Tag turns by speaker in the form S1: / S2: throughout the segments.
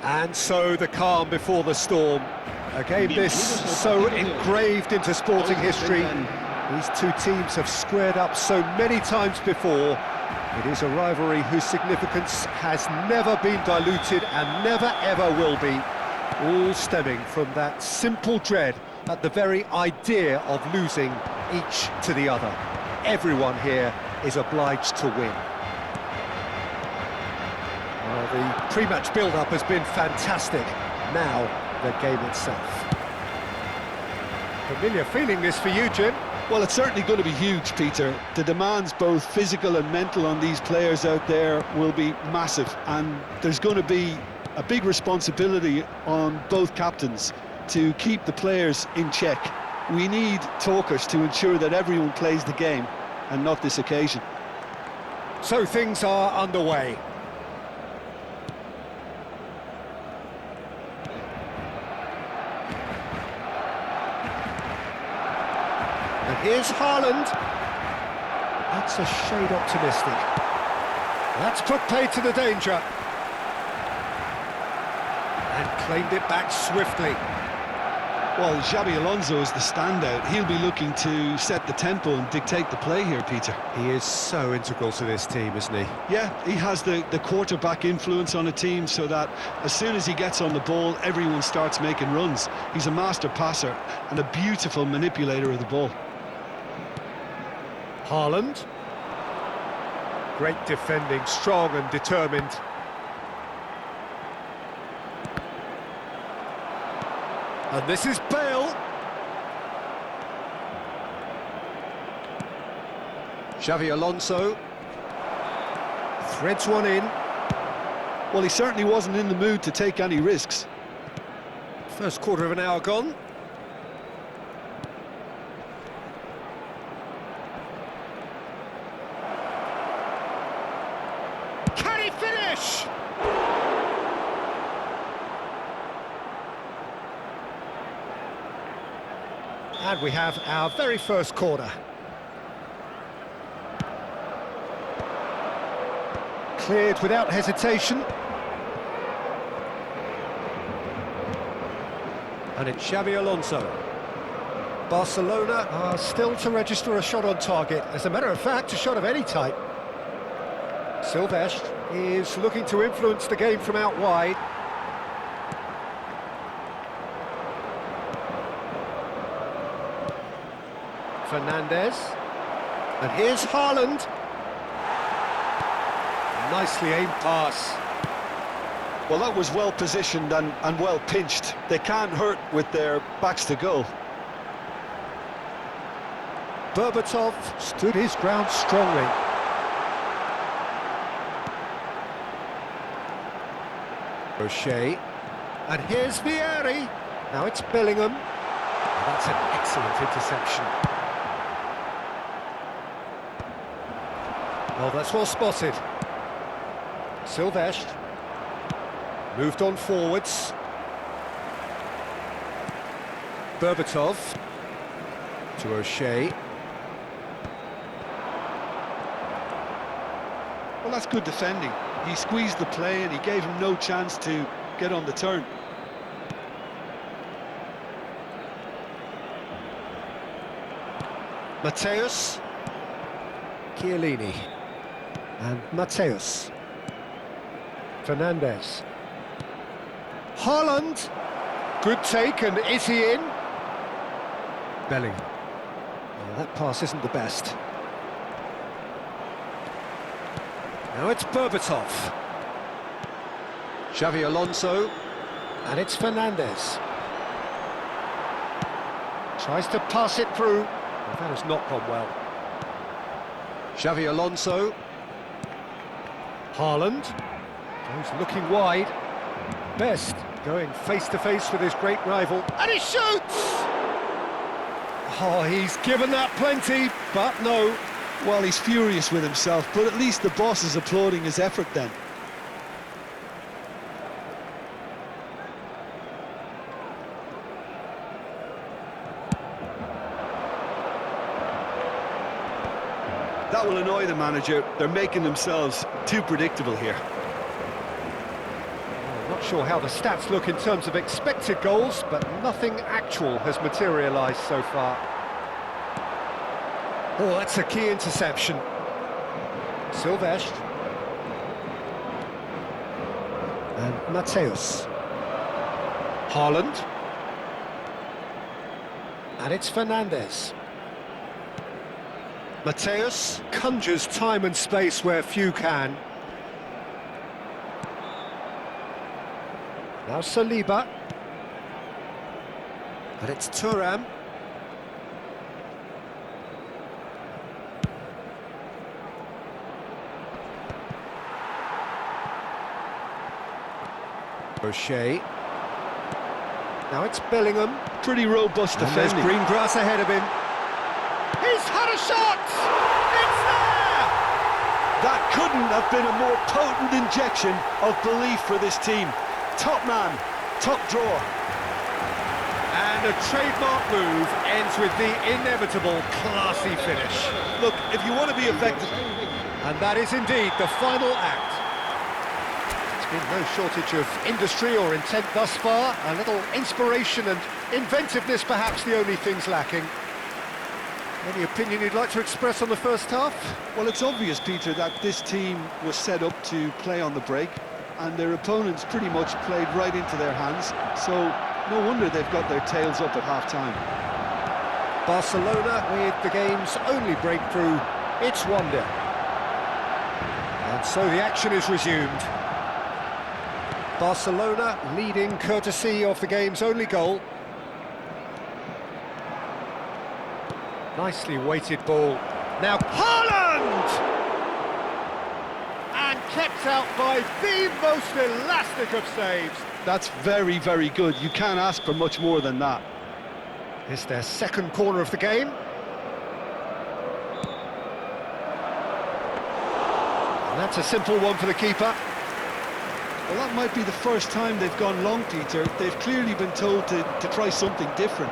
S1: And so the calm before the storm. A game this so engraved into sporting history. These two teams have squared up so many times before. It is a rivalry whose significance has never been diluted and never ever will be. All stemming from that simple dread at the very idea of losing each to the other. Everyone here is obliged to win. Well, the pre-match build-up has been fantastic. Now, the game itself. Familiar feeling this for you, Jim?
S2: Well, it's certainly going to be huge, Peter. The demands, both physical and mental, on these players out there will be massive, and there's going to be a big responsibility on both captains to keep the players in check. We need talkers to ensure that everyone plays the game, and not this occasion.
S1: So things are underway. And here's Haaland. That's a shade optimistic. That's put paid to the danger. And claimed it back swiftly.
S2: Well, Xabi Alonso is the standout. He'll be looking to set the tempo and dictate the play here, Peter.
S1: He is so integral to this team, isn't he?
S2: Yeah, he has the quarterback influence on a team, so that as soon as he gets on the ball, everyone starts making runs. He's a master passer and a beautiful manipulator of the ball.
S1: Haaland. Great defending, strong and determined. And this is Bale. Xabi Alonso. Threads one in.
S2: Well, he certainly wasn't in the mood to take any risks.
S1: First quarter of an hour gone. Can he finish? And we have our very first corner. Cleared without hesitation. And it's Xabi Alonso. Barcelona are still to register a shot on target. As a matter of fact, a shot of any type. Silvestre is looking to influence the game from out wide. Fernandez, and here's Haaland. Nicely aimed pass.
S2: Well, that was well positioned and well pinched. They can't hurt with their backs to goal.
S1: Berbatov stood his ground strongly. O'Shea, and here's Vieri. Now it's Bellingham. And that's an excellent interception. Oh, that's well spotted. Silvestre moved on forwards. Berbatov to O'Shea.
S2: Well, that's good defending. He squeezed the play and he gave him no chance to get on the turn.
S1: Mateus. Chiellini. And Mateus. Fernandez. Haaland. Good take, and is he in? Bellingham. Oh, that pass isn't the best. Now it's Berbatov. Xabi Alonso. And it's Fernandez. Tries to pass it through. Well, that has not gone well. Xabi Alonso. Haaland. Goes looking wide. Best going face-to-face with his great rival. And he shoots! Oh, he's given that plenty, but no.
S2: Well, he's furious with himself, but at least the boss is applauding his effort then. That will annoy the manager. They're making themselves too predictable here.
S1: Oh, not Not sure how the stats look in terms of expected goals, but nothing actual has materialised so far. Oh, that's a key interception. Silvestre. And Mateus. Haaland. And it's Fernandes. Mateus conjures time and space where few can. Now Saliba. But it's Thuram. O'Shea. Now it's Bellingham.
S2: Pretty robust
S1: And there's
S2: defending.
S1: green grass ahead of him. He's had a shot! It's there!
S2: That couldn't have been a more potent injection of belief for this team. Top man, top drawer.
S1: And a trademark move ends with the inevitable classy finish.
S2: Look, if you want to be effective...
S1: And that is indeed the final act. There's been no shortage of industry or intent thus far. A little inspiration and inventiveness perhaps the only things lacking. Any opinion you'd like to express on the first half?
S2: Well, it's obvious, Peter, that this team was set up to play on the break, and their opponents pretty much played right into their hands, so no wonder they've got their tails up at half-time.
S1: Barcelona with the game's only breakthrough, it's 1-0. And so the action is resumed. Barcelona leading courtesy of the game's only goal. Nicely weighted ball. Now Haaland! And kept out by the most elastic of saves.
S2: That's very, very good. You can't ask for much more than that.
S1: It's their second corner of the game. And that's a simple one for the keeper.
S2: Well, that might be the first time they've gone long, Peter. They've clearly been told to try something different.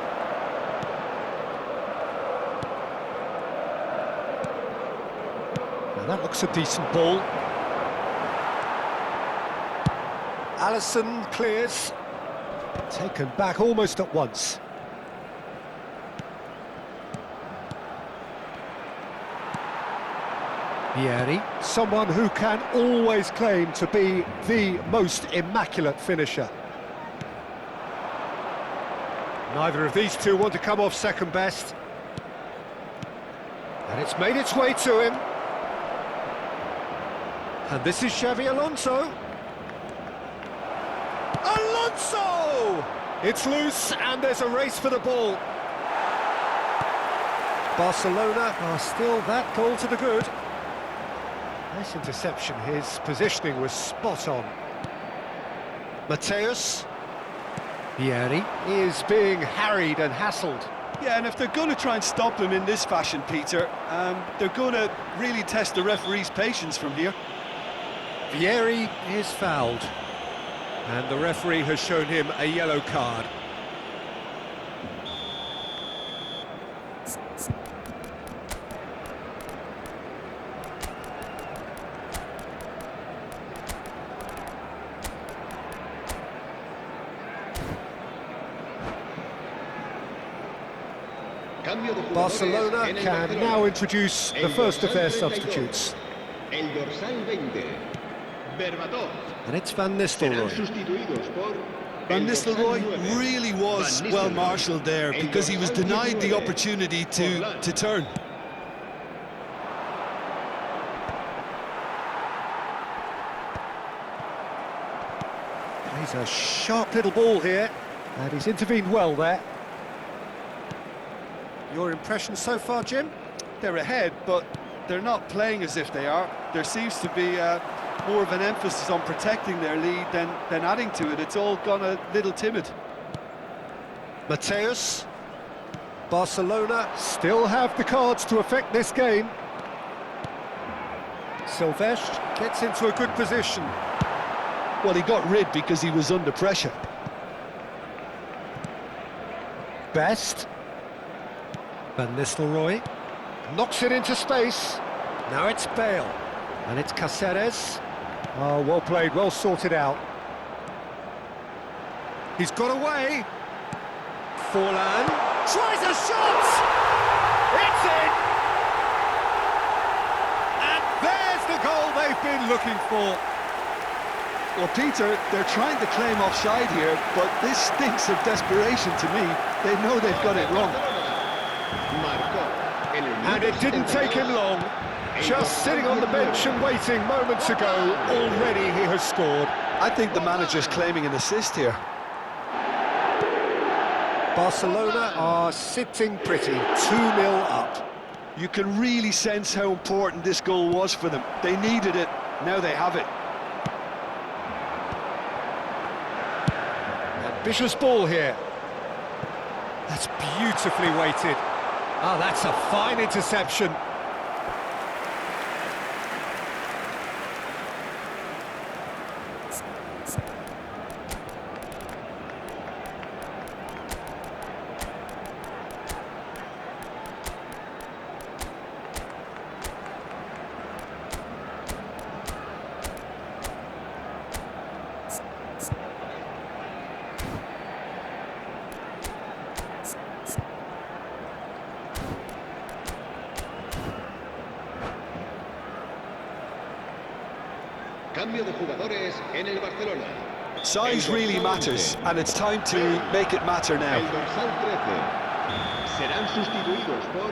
S1: Now that looks a decent ball. Alisson clears. Taken back almost at once. Vieri, someone who can always claim to be the most immaculate finisher. Neither of these two want to come off second best. And it's made its way to him. And this is Xavi Alonso. Alonso! It's loose and there's a race for the ball. Barcelona are still that goal to the good. Nice interception, his positioning was spot on. Mateus. Vieri is being harried and hassled.
S2: Yeah, and if they're going to try and stop him in this fashion, Peter, they're going to really test the referee's patience from here.
S1: Vieri is fouled. And the referee has shown him a yellow card. Barcelona can now introduce the first of their substitutes. And it's Van Nistelrooy.
S2: Van Nistelrooy really was well marshalled there because he was denied the opportunity to turn.
S1: He's a sharp little ball here, and he's intervened well there. Your impression so far, Jim?
S2: They're ahead, but they're not playing as if they are. There seems to be more of an emphasis on protecting their lead than adding to it. It's all gone a little timid.
S1: Mateus. Barcelona still have the cards to affect this game. Silvestre gets into a good position.
S2: Well, he got rid because he was under pressure.
S1: Best. Van Nistelrooy knocks it into space. Now it's Bale. And it's Cáceres. Oh, well played, well sorted out. He's got away. Forlan tries a shot! It's in! And there's the goal they've been looking for.
S2: Well, Peter, they're trying to claim offside here, but this stinks of desperation to me. They know they've got it wrong.
S1: And it didn't take him long. Just sitting on the bench and waiting moments ago, already he has scored.
S2: I think the manager's claiming an assist here.
S1: Barcelona are sitting pretty, 2-0 up.
S2: You can really sense how important this goal was for them. They needed it, now they have it.
S1: Ambitious ball here. That's beautifully weighted. Oh, that's a fine interception.
S3: Cambio de jugadores en el Barcelona.
S2: Size really matters, and it's time to make it matter
S3: El
S2: now.
S3: dorsal 13. Serán sustituidos por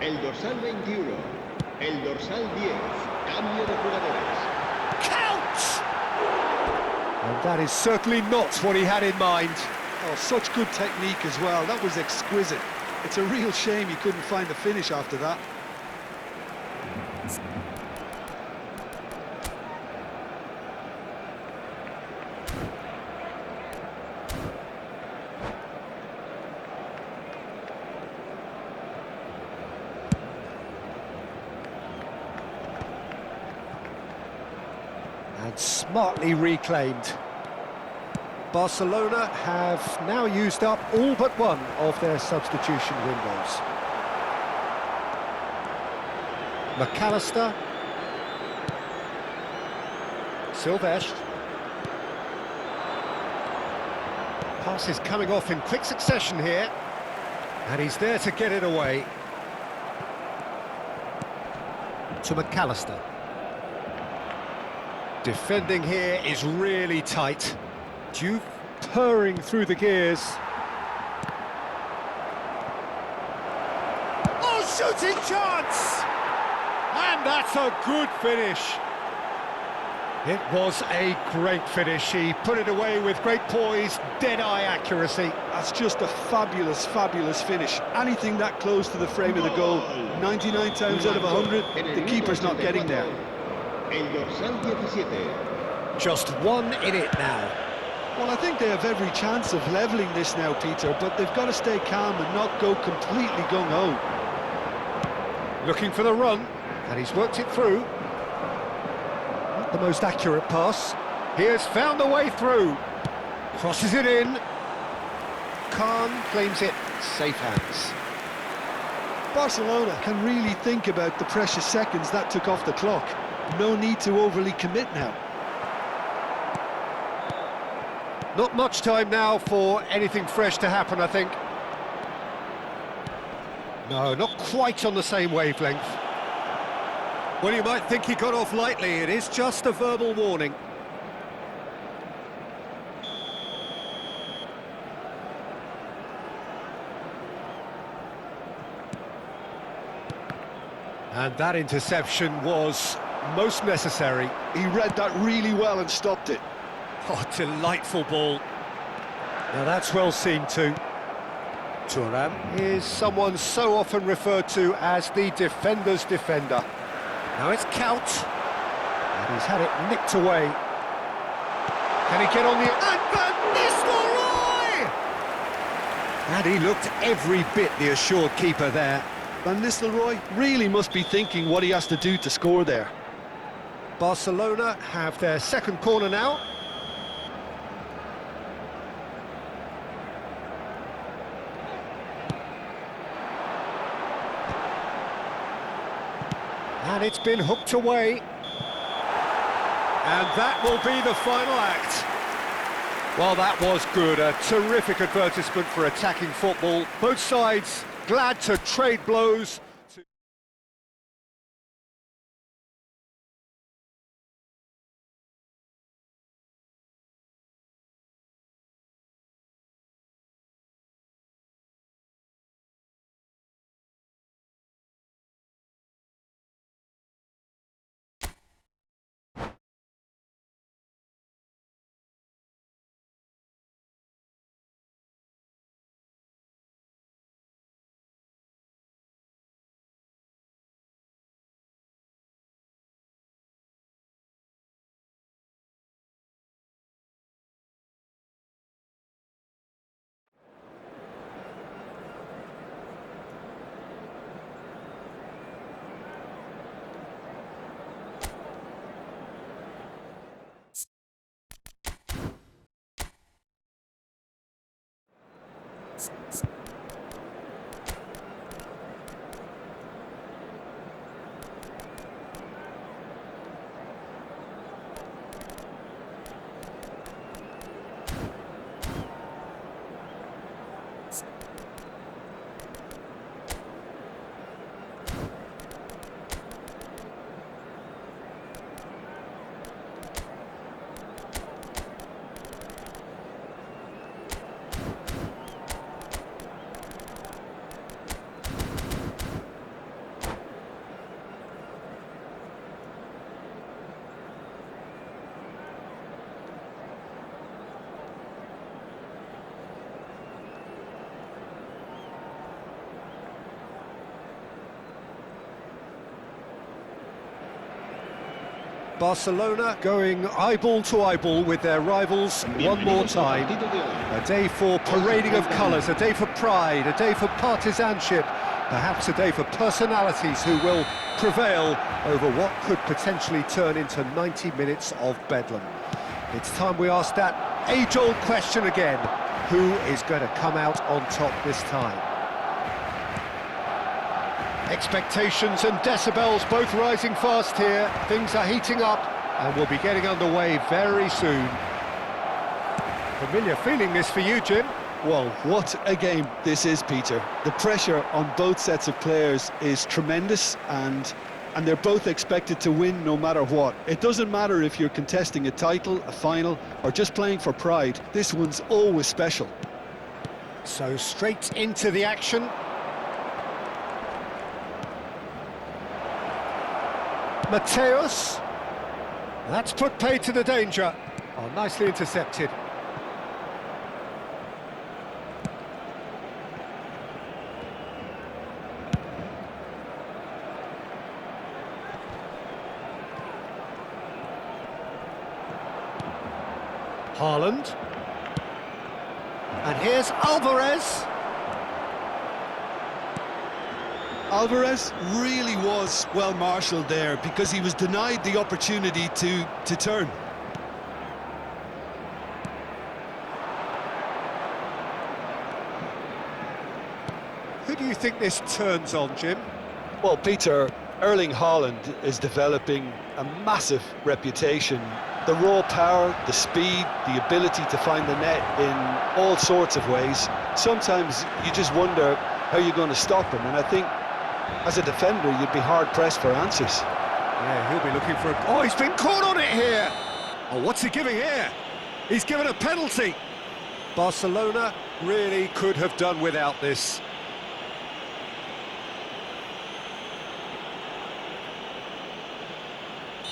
S3: el dorsal 21. El dorsal 10. Cambio de jugadores.
S1: Count! And that is certainly not what he had in mind.
S2: Oh, such good technique as well. That was exquisite. It's a real shame he couldn't find the finish after that.
S1: And smartly reclaimed. Barcelona have now used up all but one of their substitution windows. McAllister. Silvestre. Pass is coming off in quick succession here. And he's there to get it away. To McAllister. Defending here is really tight. Duke purring through the gears. Oh, shooting chance! And that's a good finish. It was a great finish. He put it away with great poise, dead-eye accuracy.
S2: That's just a fabulous, fabulous finish. Anything that close to the frame of the goal, 99 times out of 100, the keeper's not getting there.
S3: El dorsal 17.
S1: Just one in it now.
S2: Well, I think they have every chance of levelling this now, Peter, but they've got to stay calm and not go completely gung-ho.
S1: Looking for the run, and he's worked it through. Not the most accurate pass. He has found a way through. Crosses it in. Khan claims it. Safe hands.
S2: Barcelona can really think about the precious seconds that took off the clock. No need to overly commit now.
S1: Not much time now for anything fresh to happen, I think. No, not quite on the same wavelength. Well, you might think he got off lightly. It is just a verbal warning. And that interception was most necessary.
S2: He read that really well and stopped it.
S1: Oh, delightful ball. Now that's well seen too. Thuram is someone so often referred to as the defender's defender. Now it's Count. And he's had it nicked away. Can he get on the... And Van Nistelrooy! And he looked every bit the assured keeper there.
S2: Van Nistelrooy really must be thinking what he has to do to score there.
S1: Barcelona have their second corner now. And it's been hooked away. And that will be the final act. Well, that was good. A terrific advertisement for attacking football. Both sides glad to trade blows. Barcelona going eyeball to eyeball with their rivals one more time. A day for parading of colours, a day for pride, a day for partisanship, perhaps a day for personalities who will prevail over what could potentially turn into 90 minutes of bedlam. It's time we ask that age-old question again: who is going to come out on top this time? Expectations and decibels both rising fast here. Things are heating up and we'll be getting underway very soon. Familiar feeling this for you, Jim?
S2: Well, what a game this is, Peter. The pressure on both sets of players is tremendous, and they're both expected to win no matter what. It doesn't matter if you're contesting a title, a final, or just playing for pride. This one's always special.
S1: So straight into the action. Mateus, that's put paid to the danger. Oh, nicely intercepted. Haaland. And here's Alvarez.
S2: Alvarez really was well marshalled there because he was denied the opportunity to turn.
S1: Who do you think this turns on, Jim?
S2: Well, Peter, Erling Haaland is developing a massive reputation. The raw power, the speed, the ability to find the net in all sorts of ways. Sometimes you just wonder how you're going to stop him, and I think as a defender, you'd be hard-pressed for answers.
S1: Yeah, he'll be looking for a... Oh, he's been caught on it here! Oh, what's he giving here? He's given a penalty. Barcelona really could have done without this.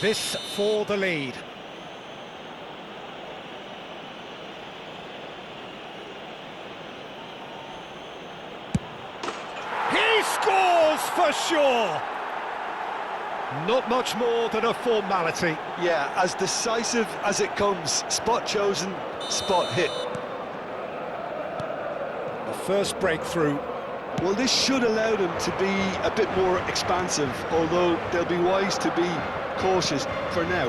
S1: This for the lead. Scores for sure. Not much more than a formality.
S2: Yeah, as decisive as it comes. Spot chosen, spot hit.
S1: The first breakthrough.
S2: Well, this should allow them to be a bit more expansive, although they'll be wise to be cautious for now.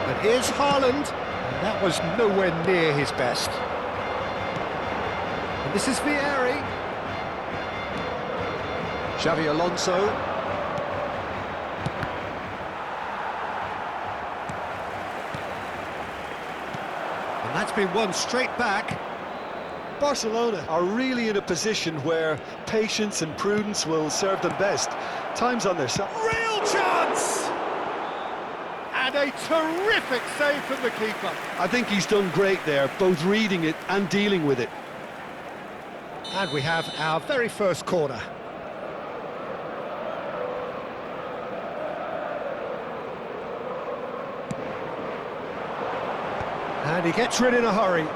S1: And here's Haaland. And that was nowhere near his best. And this is Vieri. Xavi Alonso. And that's been won straight back.
S2: Barcelona are really in a position where patience and prudence will serve them best. Time's on their side.
S1: Real chance! And a terrific save from the keeper.
S2: I think he's done great there, both reading it and dealing with it.
S1: And we have our very first corner. And he gets rid in a hurry.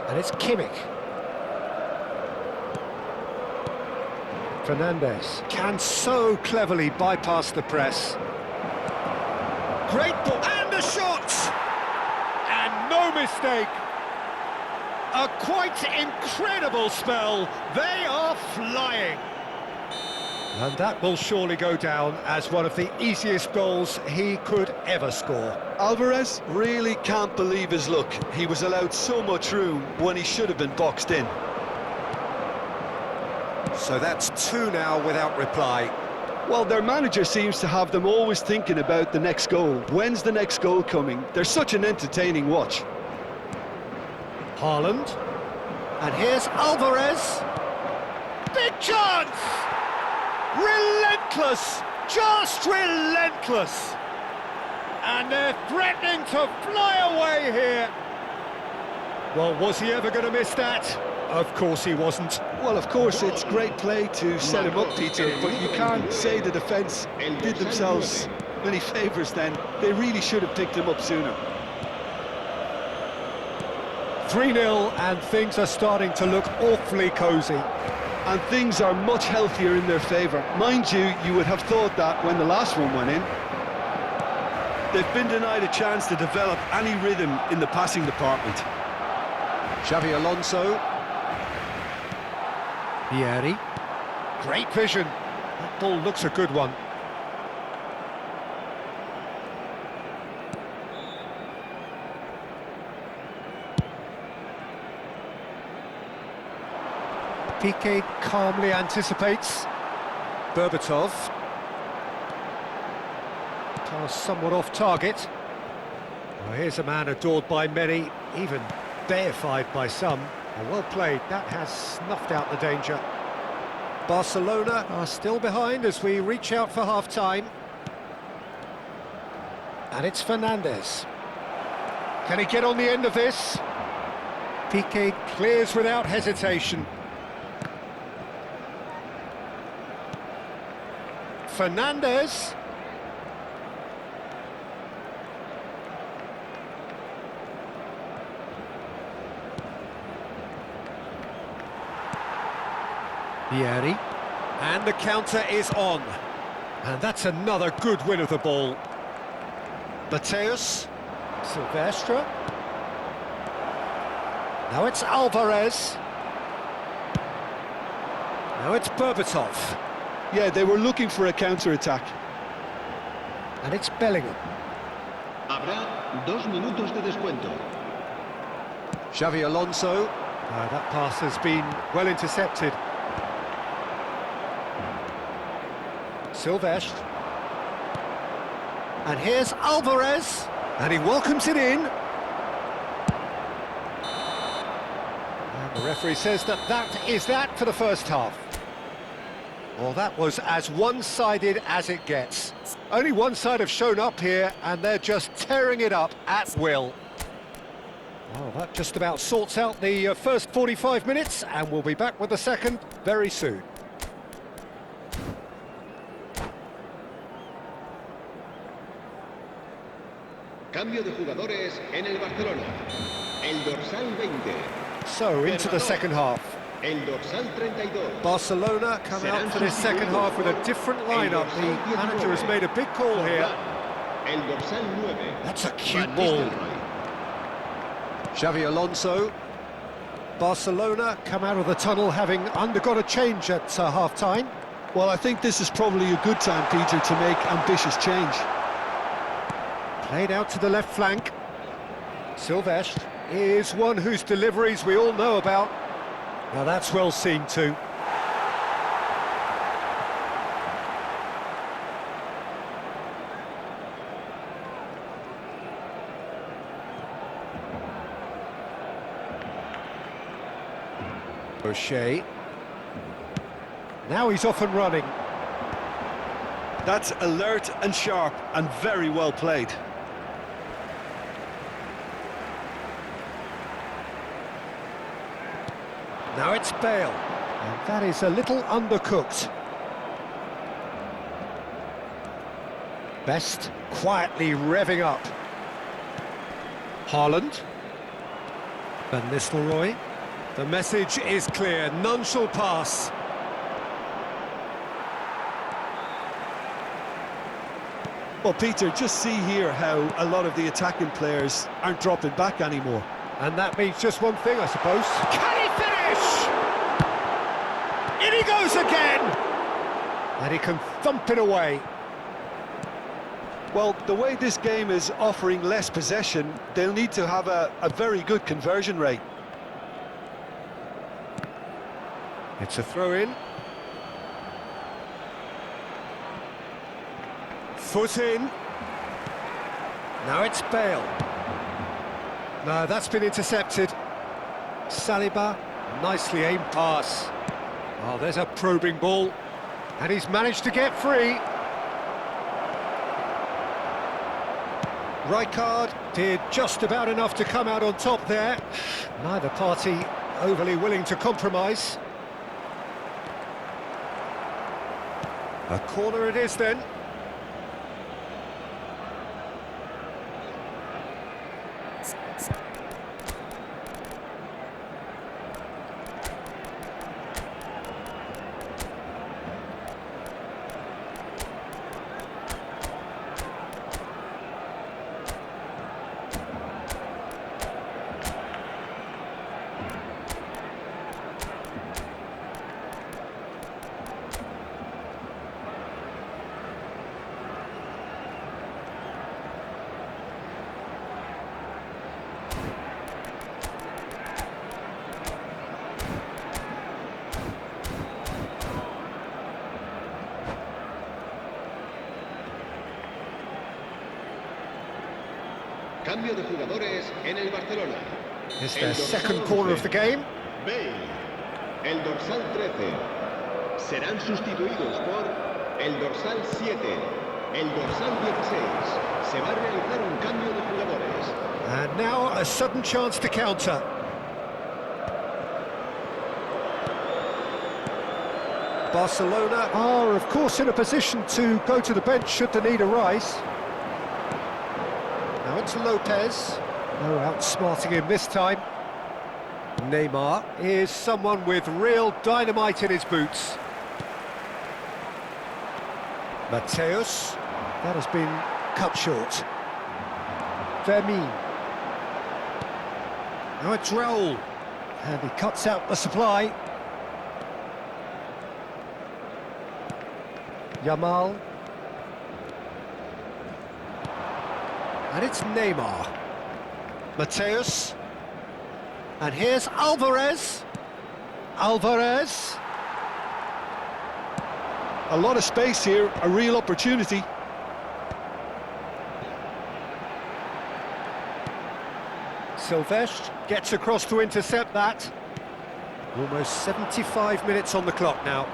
S1: And it's Kimmich. Fernandes can so cleverly bypass the press. Great ball, and a shot! And no mistake. A quite incredible spell. They are flying. And that will surely go down as one of the easiest goals he could ever score.
S2: Alvarez really can't believe his luck. He was allowed so much room when he should have been boxed in.
S1: So that's two now without reply.
S2: Well, their manager seems to have them always thinking about the next goal. When's the next goal coming? They're such an entertaining watch.
S1: Haaland. And here's Alvarez. Big chance! Relentless! Just relentless! And they're threatening to fly away here. Well, was he ever going to miss that? Of course he wasn't.
S2: Well, of course, it's great play to set him up, Peter, but you can't say the defence did themselves many favours then. They really should have picked him up sooner.
S1: 3-0, and things are starting to look awfully cosy.
S2: And things are much healthier in their favour. Mind you, you would have thought that when the last one went in. They've been denied a chance to develop any rhythm in the passing department.
S1: Xavi Alonso. Vieri. Great vision. That ball looks a good one. Piqué calmly anticipates. Berbatov. Pass somewhat off target. Well, here's a man adored by many, even deified by some. Well played, that has snuffed out the danger. Barcelona are still behind as we reach out for half-time. And it's Fernandes. Can he get on the end of this? Piqué clears without hesitation. Fernandes. Vieri. And the counter is on. And that's another good win of the ball. Mateus. Silvestre. Now it's Alvarez. Now it's Berbatov.
S2: Yeah, they were looking for a counter-attack.
S1: And it's Bellingham.
S3: Habrá 2 minutos de descuento.
S1: Xavi Alonso. That pass has been well intercepted. Silvestre. And here's Alvarez. And he welcomes it in. And the referee says that is that for the first half. Well, that was as one-sided as it gets. Only one side have shown up here, and they're just tearing it up at will. Well, that just about sorts out the first 45 minutes, and we'll be back with the second very soon.
S3: Cambio de jugadores en el Barcelona. El dorsal 20.
S1: So, into the second half.
S3: El dorsal 32.
S1: Barcelona come out for this second half with a different lineup. The manager has made a big call here.
S3: El dorsal 9.
S1: That's a cute ball. Xavi Alonso. Barcelona come out of the tunnel having undergone a change at half-time.
S2: Well, I think this is probably a good time, Peter, to make ambitious change.
S1: Played out to the left flank. Silvestre is one whose deliveries we all know about. Now that's well seen too. O'Shea. Now he's off and running.
S2: That's alert and sharp and very well played.
S1: Now it's Bale. And that is a little undercooked. Best quietly revving up. Haaland. Van Nistelrooy. The message is clear, none shall pass.
S2: Well, Peter, just see here how a lot of the attacking players aren't dropping back anymore.
S1: And that means just one thing, I suppose. Can he finish? In he goes again! And he can thump it away.
S2: Well, the way this game is offering less possession, they'll need to have a very good conversion rate.
S1: It's a throw-in. Foot in. Now it's Bale. No, that's been intercepted. Saliba, nicely aimed pass. Oh, there's a probing ball. And he's managed to get free. Rijkaard did just about enough to come out on top there. Neither party overly willing to compromise. A corner it is then.
S3: Cambio de jugadores en el Barcelona.
S1: It's their second corner of the game.
S3: Bale, el dorsal 13. Serán sustituidos por el dorsal 7, el dorsal 16. Se va a realizar un cambio de jugadores.
S1: And now a sudden chance to counter. Barcelona are, of course, in a position to go to the bench should the need arise. Now it's Lopez. No outsmarting him this time. Neymar is someone with real dynamite in his boots. Mateus. That has been cut short. Vermin. Now it's Raul. And he cuts out the supply. Yamal. And it's Neymar. Mateus. And here's Alvarez. Alvarez.
S2: A lot of space here, a real opportunity.
S1: Silvestre gets across to intercept that. Almost 75 minutes on the clock now.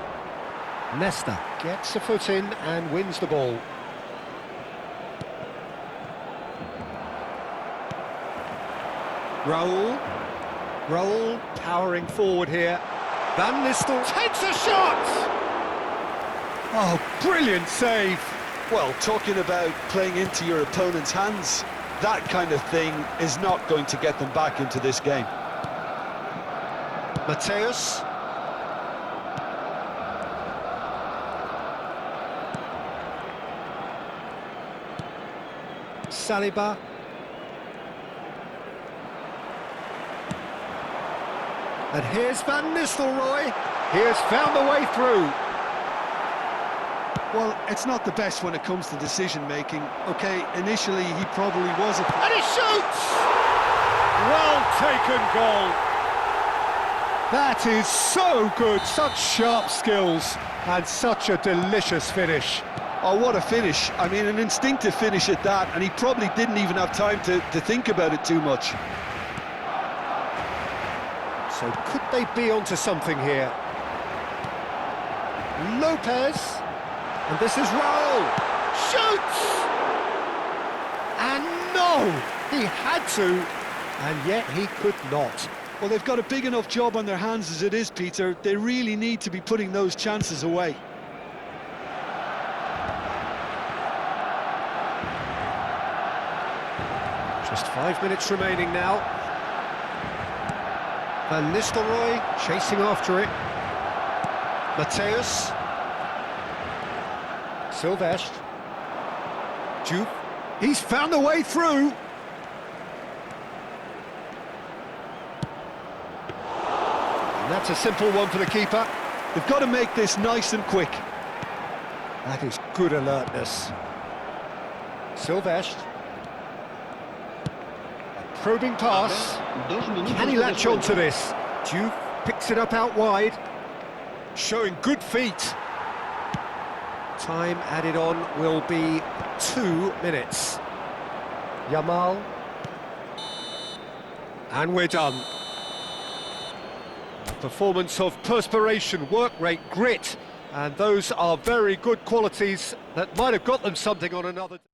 S1: Nesta gets a foot in and wins the ball. Raul powering forward here. Van Nistelrooy takes a shot! Oh, brilliant save!
S2: Well, talking about playing into your opponent's hands, that kind of thing is not going to get them back into this game.
S1: Mateus. Saliba. And here's Van Nistelrooy. He has found the way through.
S2: Well, it's not the best when it comes to decision-making. OK, initially he probably wasn't.
S1: And he shoots! Well taken goal. That is so good. Such sharp skills and such a delicious finish.
S2: Oh, what a finish. I mean, an instinctive finish at that, and he probably didn't even have time to think about it too much.
S1: So could they be onto something here? Lopez, and this is Raul, shoots! And no, he had to, and yet he could not.
S2: Well, they've got a big enough job on their hands as it is, Peter. They really need to be putting those chances away.
S1: Just 5 minutes remaining now. Van Nistelrooy chasing after it. Mateus. Silvestre. Juve. He's found a way through. And that's a simple one for the keeper.
S2: They've got to make this nice and quick.
S1: That is good alertness. Silvestre. A probing pass. Can he latch onto this? Juve picks it up out wide. Showing good feet. Time added on will be 2 minutes. Yamal. And we're done. A performance of perspiration, work rate, grit, and those are very good qualities that might have got them something on another day.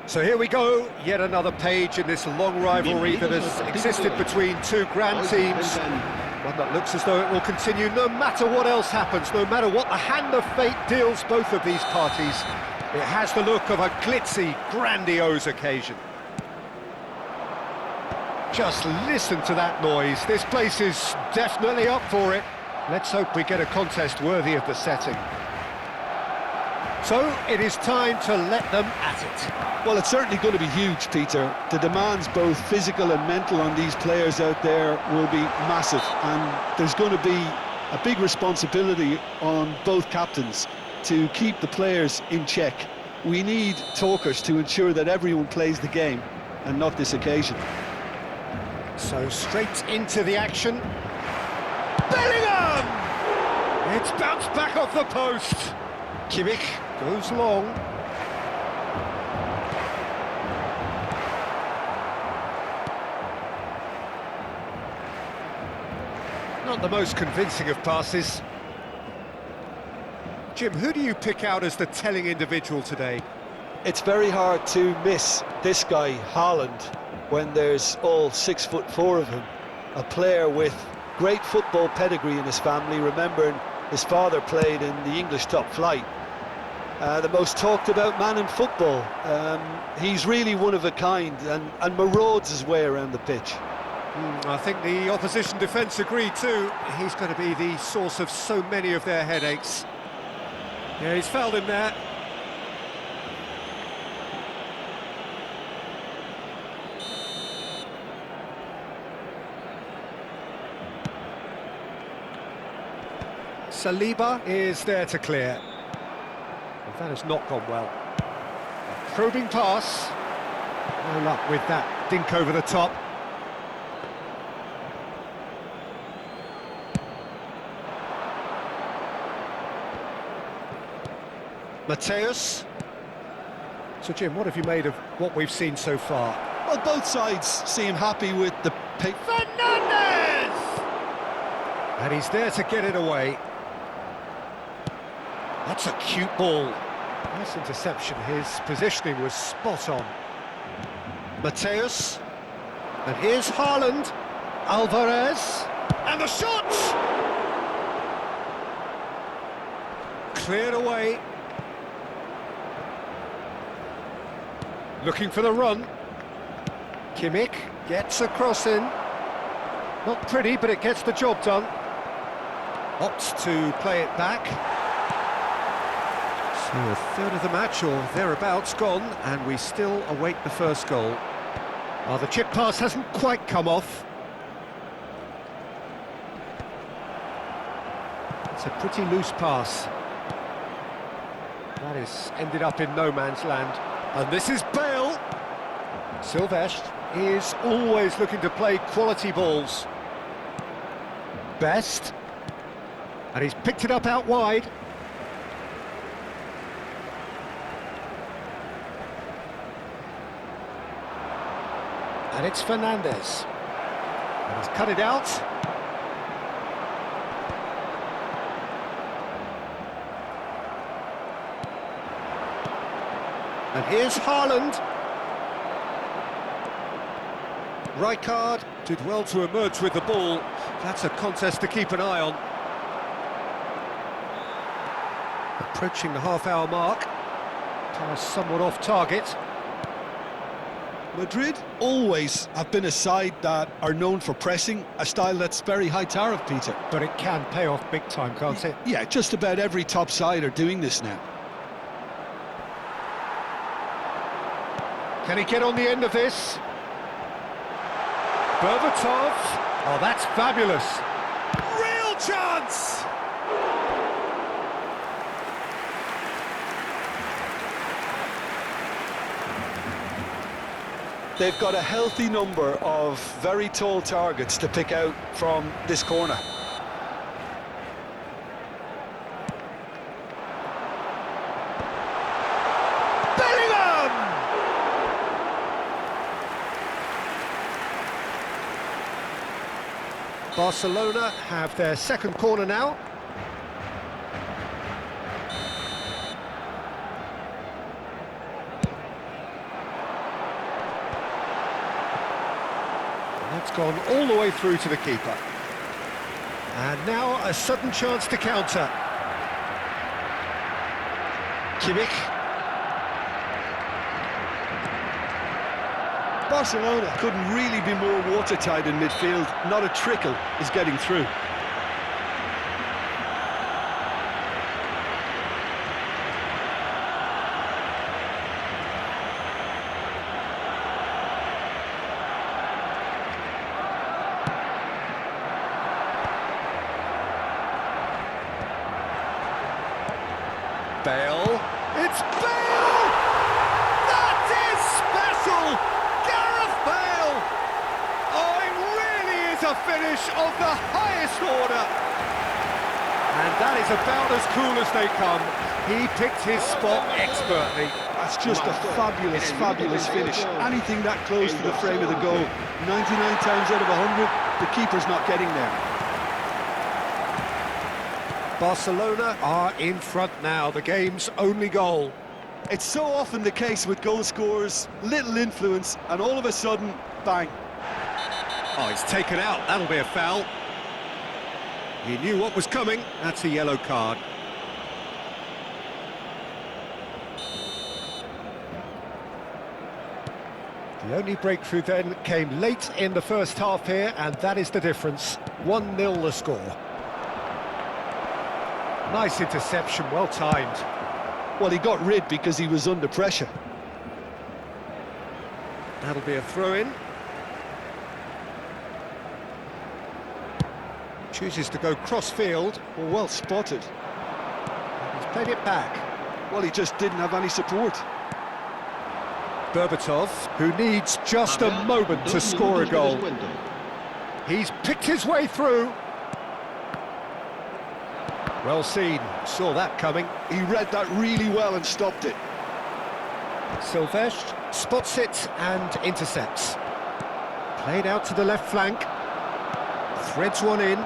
S1: So here we go, yet another page in this long rivalry that has existed between two grand teams. One that looks as though it will continue no matter what else happens, no matter what the hand of fate deals both of these parties. It has the look of a glitzy, grandiose occasion. Just listen to that noise. This place is definitely up for it. Let's hope we get a contest worthy of the setting. So it is time to let them at it.
S2: Well, it's certainly going to be huge, Peter. The demands, both physical and mental, on these players out there will be massive, and there's going to be a big responsibility on both captains to keep the players in check. We need talkers to ensure that everyone plays the game, and not this occasion.
S1: So straight into the action. Bellingham! It's bounced back off the post. Kimmich goes long. Not the most convincing of passes. Jim, who do you pick out as the telling individual today?
S2: It's very hard to miss this guy, Haaland, when there's all 6'4" of him. A player with great football pedigree in his family, remembering his father played in the English top flight. The most talked about man in football. He's really one of a kind and marauds his way around the pitch.
S1: I think the opposition defence agree too. He's going to be the source of so many of their headaches. Yeah, he's fouled him there. Saliba is there to clear. Well, that has not gone well. Probing pass. No luck with that dink over the top. Mateus. So Jim, what have you made of what we've seen so far?
S2: Well, both sides seem happy with the pace.
S1: Fernandez! And he's there to get it away. That's a cute ball. Nice interception. His positioning was spot on. Mateus. And here's Haaland. Alvarez. And the shot! Cleared away. Looking for the run. Kimmich gets a cross in. Not pretty, but it gets the job done. Opts to play it back. So a third of the match, or thereabouts, gone, and we still await the first goal. Oh, the chip pass hasn't quite come off. It's a pretty loose pass. That is ended up in no man's land. And this is Bale. Silvestre is always looking to play quality balls. Best. And he's picked it up out wide. And it's Fernandez. And he's cut it out. And here's Haaland. Rijkaard did well to emerge with the ball. That's a contest to keep an eye on. Approaching the half-hour mark. Pass somewhat off target.
S2: Madrid always have been a side that are known for pressing, a style that's very high tariff, Peter.
S1: But it can pay off big time, can't it?
S2: Yeah, just about every top side are doing this now.
S1: Can he get on the end of this? Berbatov. Oh, that's fabulous. Real chance!
S2: They've got a healthy number of very tall targets to pick out from this corner.
S1: Barcelona have their second corner now. And that's gone all the way through to the keeper. And now a sudden chance to counter. Kimmich.
S2: Barcelona couldn't really be more watertight in midfield. Not a trickle is getting through.
S1: Bale. It's Bale! That is special! Gareth Bale! Oh, it really is a finish of the highest order. And that is about as cool as they come. He picked his spot expertly.
S2: That's just a fabulous, fabulous finish. Anything that close to the frame of the goal, 99 times out of 100, the keeper's not getting there.
S1: Barcelona are in front now, the game's only goal.
S2: It's so often the case with goal scorers, little influence, and all of a sudden, bang.
S1: Oh, it's taken out, that'll be a foul. He knew what was coming, that's a yellow card. The only breakthrough then came late in the first half here, and that is the difference. 1-0 the score. Nice interception, well timed.
S2: Well, he got rid because he was under pressure.
S1: That'll be a throw-in. Chooses to go cross-field.
S2: Well spotted.
S1: He's played it back.
S2: Well, he just didn't have any support.
S1: Berbatov, who needs just a moment to score a goal. He's picked his way through. Well seen, saw that coming.
S2: He read that really well and stopped it.
S1: Silvestre spots it and intercepts. Played out to the left flank. Threads one in.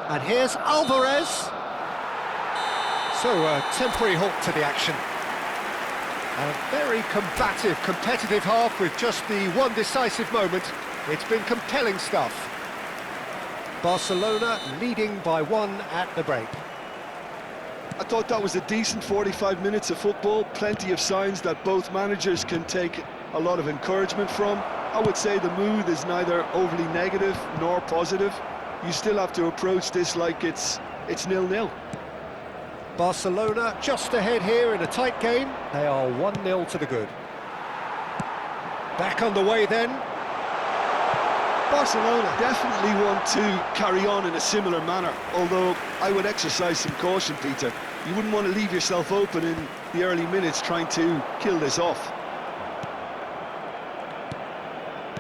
S1: And here's Alvarez. So a temporary halt to the action. A very combative, competitive half with just the one decisive moment. It's been compelling stuff. Barcelona leading by 1 at the break.
S2: I thought that was a decent 45 minutes of football. Plenty of signs that both managers can take a lot of encouragement from. I would say the mood is neither overly negative nor positive. You still have to approach this like it's 0-0.
S1: Barcelona just ahead here in a tight game. They are 1-0 to the good. Back underway then.
S2: Barcelona definitely want to carry on in a similar manner, although I would exercise some caution, Peter. You wouldn't want to leave yourself open in the early minutes trying to kill this off.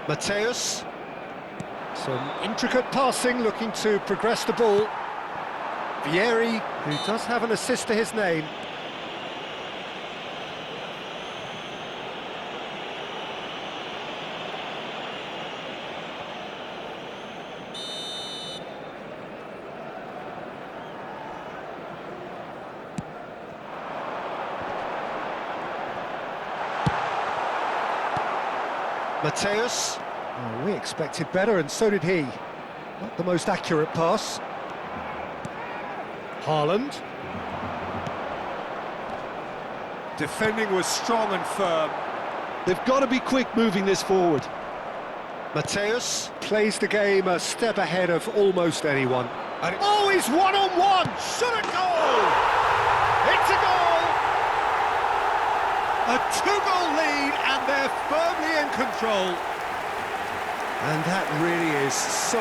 S1: Mateus. Some intricate passing, looking to progress the ball. Vieri, who does have an assist to his name. Mateus. Oh, we expected better, and so did he. Not the most accurate pass. Haaland. Defending was strong and firm.
S2: They've got to be quick moving this forward.
S1: Mateus plays the game a step ahead of almost anyone. And oh, he's one-on-one! Shot a goal! It's a goal! A two-goal lead, and they're firmly in control. And that really is so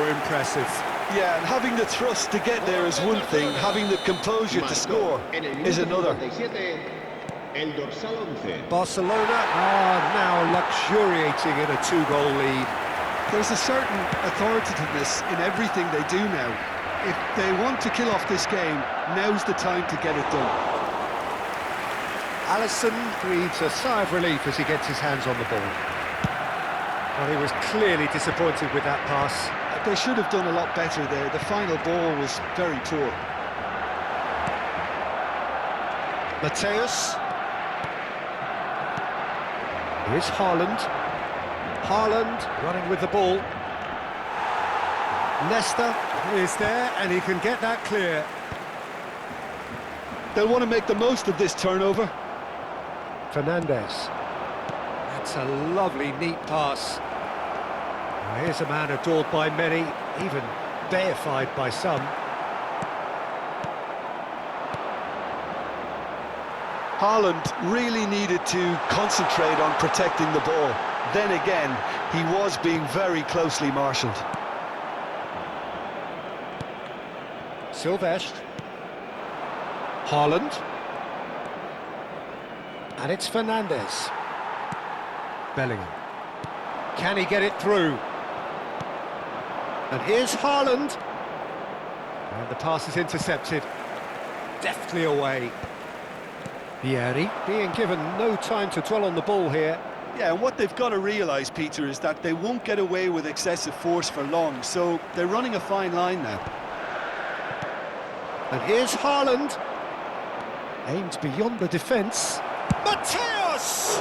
S1: impressive.
S2: Yeah, and having the thrust to get there is one thing, having the composure to score is another.
S1: Barcelona are now luxuriating in a two-goal lead.
S2: There's a certain authoritativeness in everything they do now. If they want to kill off this game, now's the time to get it done.
S1: Alisson breathes a sigh of relief as he gets his hands on the ball. Well, he was clearly disappointed with that pass.
S2: They should have done a lot better there. The final ball was very poor.
S1: Mateus. Here's Haaland. Haaland running with the ball. Leicester is there, and he can get that clear.
S2: They'll want to make the most of this turnover.
S1: Fernandes. That's a lovely, neat pass. Well, here's a man adored by many, even deified by some.
S2: Haaland really needed to concentrate on protecting the ball. Then again, he was being very closely marshalled.
S1: Silvestre. Haaland. And it's Fernandes. Bellingham. Can he get it through? And here's Haaland. And the pass is intercepted. Deftly away. Vieri being given no time to dwell on the ball here.
S2: Yeah, and what they've got to realise, Peter, is that they won't get away with excessive force for long, so they're running a fine line now.
S1: And here's Haaland. Aims beyond the defence. Mateus!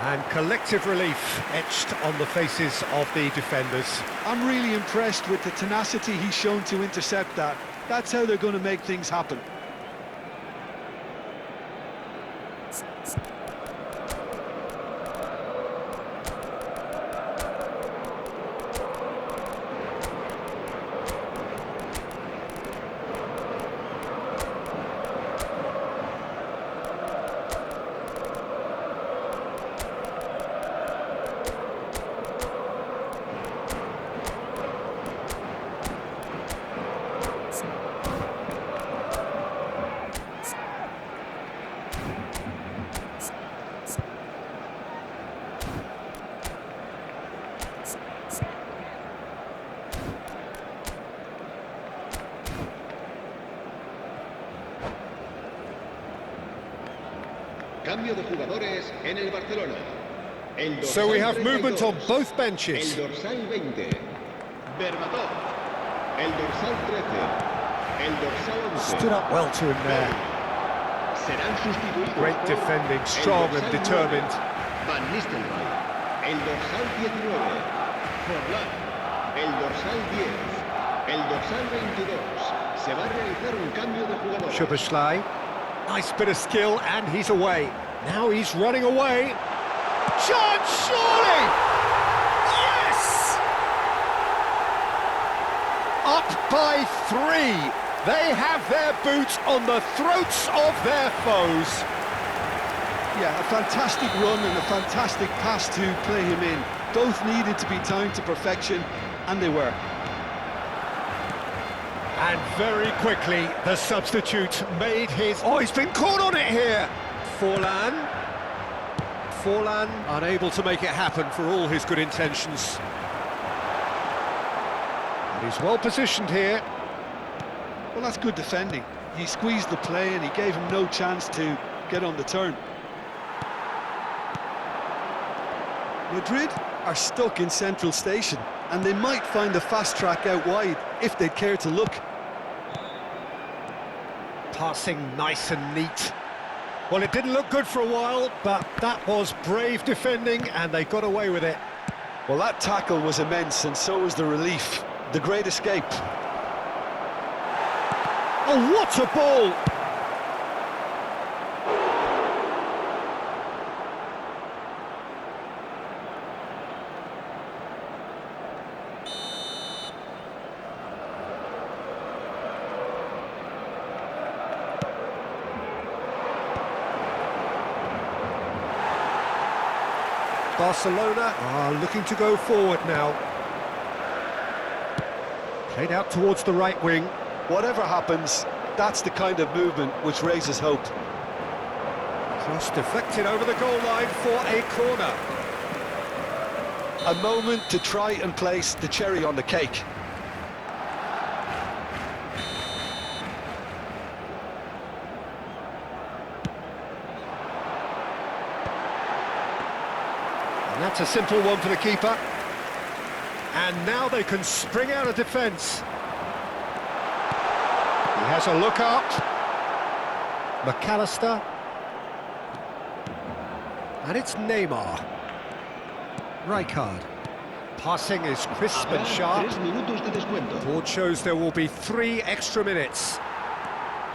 S1: And collective relief etched on the faces of the defenders.
S2: I'm really impressed with the tenacity he's shown to intercept that. That's how they're going to make things happen.
S3: Cambio de jugadores en el Barcelona. El
S1: So we have
S3: dorsal
S1: movement on
S3: 32,
S1: both benches.
S3: El dorsal 20. Berbatov. El dorsal 13. El dorsal 11.
S1: Stood up well to him there.
S3: Serán sustituidos
S1: Great
S3: por
S1: defending,
S3: el
S1: strong and
S3: dorsal
S1: determined.
S3: 9, Van Nistelrooy. El dorsal 19. Forlán. El dorsal 10. El dorsal 22. Se va a realizar un cambio de jugadores.
S1: Szoboszlai. Nice bit of skill, and he's away. Now he's running away. Chance, surely! Yes! Up by 3. They have their boots on the throats of their foes.
S2: Yeah, a fantastic run and a fantastic pass to play him in. Both needed to be timed to perfection, and they were.
S1: And very quickly, the substitute made his... Oh, he's been caught on it here! Forlán. Forlán unable to make it happen for all his good intentions. And he's well positioned here.
S2: Well, that's good defending. He squeezed the play and he gave him no chance to get on the turn. Madrid are stuck in Central Station, and they might find a fast track out wide if they'd care to look.
S1: Passing nice and neat. Well, it didn't look good for a while, but that was brave defending, and they got away with it.
S2: Well, that tackle was immense, and so was the relief. The great escape.
S1: Oh, what a ball! Barcelona are looking to go forward now. Played out towards the right wing.
S2: Whatever happens, that's the kind of movement which raises hope.
S1: Cross deflected over the goal line for a corner.
S2: A moment to try and place the cherry on the cake.
S1: And that's a simple one for the keeper. And now they can spring out of defence. He has a look up. McAllister. And it's Neymar. Rijkaard. Passing is crisp and sharp.
S3: 3 minutos de descuento.
S1: Board shows there will be 3 extra minutes.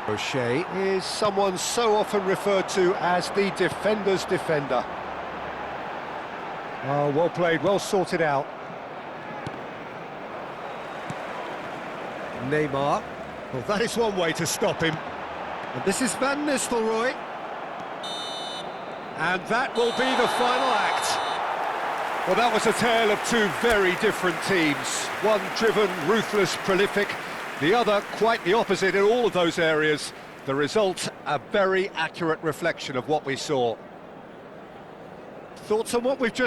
S1: O'Shea is someone so often referred to as the defender's defender. Oh, well played, well sorted out. Neymar. Well, that is one way to stop him. And this is Van Nistelrooy. And that will be the final act. Well, that was a tale of 2 very different teams. One driven, ruthless, prolific. The other quite the opposite in all of those areas. The result, a very accurate reflection of what we saw. Thoughts on what we've just